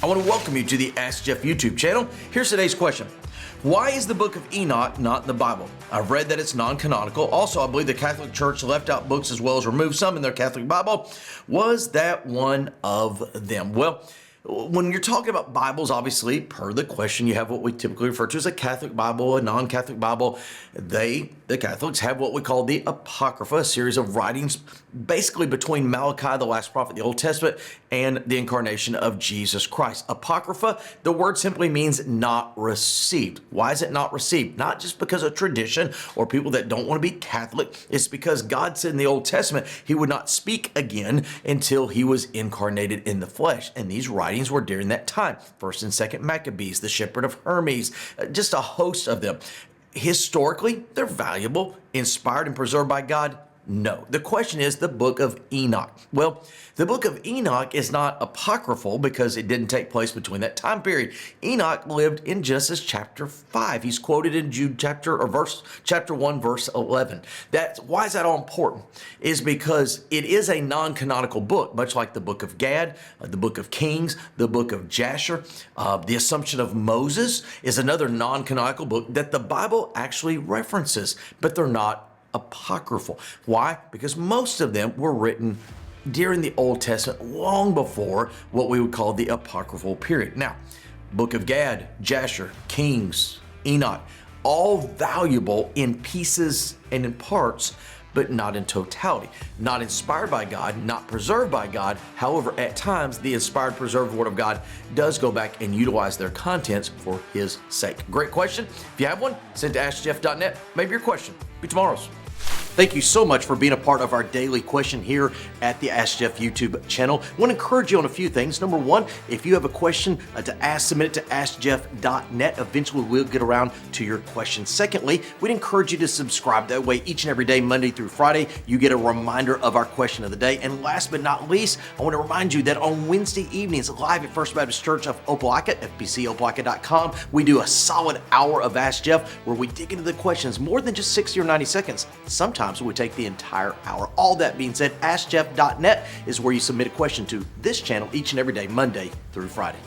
want to welcome you to the Ask Jeff YouTube channel. Here's today's question. Why is the book of Enoch not in the Bible? I've read that it's non-canonical. Also, I believe the Catholic Church left out books as well as removed some in their Catholic Bible. Was that one of them? Well, when you're talking about Bibles, obviously, per the question, you have what we typically refer to as a Catholic Bible, a non-Catholic Bible. The Catholics, have what we call the Apocrypha, a series of writings basically between Malachi, the last prophet of the Old Testament, and the incarnation of Jesus Christ. Apocrypha, the word simply means not received. Why is it not received? Not just because of tradition or people that don't want to be Catholic. It's because God said in the Old Testament he would not speak again until he was incarnated in the flesh. And these writings were during that time. 1st and 2nd Maccabees, the Shepherd of Hermes, just a host of them. Historically, they're valuable, inspired and preserved by God. No. The question is the book of Enoch. Well, the book of Enoch is not apocryphal because it didn't take place between that time period. Enoch lived in Genesis chapter 5. He's quoted in Jude chapter 1, verse 11. Why is that all important? Is because it is a non-canonical book, much like the book of Gad, the book of Kings, the book of Jasher. The Assumption of Moses is another non-canonical book that the Bible actually references, but they're not apocryphal. Why? Because most of them were written during the Old Testament, long before what we would call the apocryphal period. Now, book of Gad, Jasher, Kings, Enoch, all valuable in pieces and in parts, but not in totality. Not inspired by God, not preserved by God. However, at times, the inspired, preserved Word of God does go back and utilize their contents for His sake. Great question. If you have one, send to AskJeff.net. Maybe your question be tomorrow's. Thank you so much for being a part of our daily question here at the Ask Jeff YouTube channel. I want to encourage you on a few things. Number one, if you have a question to ask, submit it to AskJeff.net. Eventually, we'll get around to your question. Secondly, we'd encourage you to subscribe. That way, each and every day, Monday through Friday, you get a reminder of our question of the day. And last but not least, I want to remind you that on Wednesday evenings, live at First Baptist Church of Opelika, fbcopelika.com, we do a solid hour of Ask Jeff where we dig into the questions more than just 60 or 90 seconds. Sometimes we take the entire hour. All that being said, AskJeff.net is where you submit a question to this channel each and every day, Monday through Friday.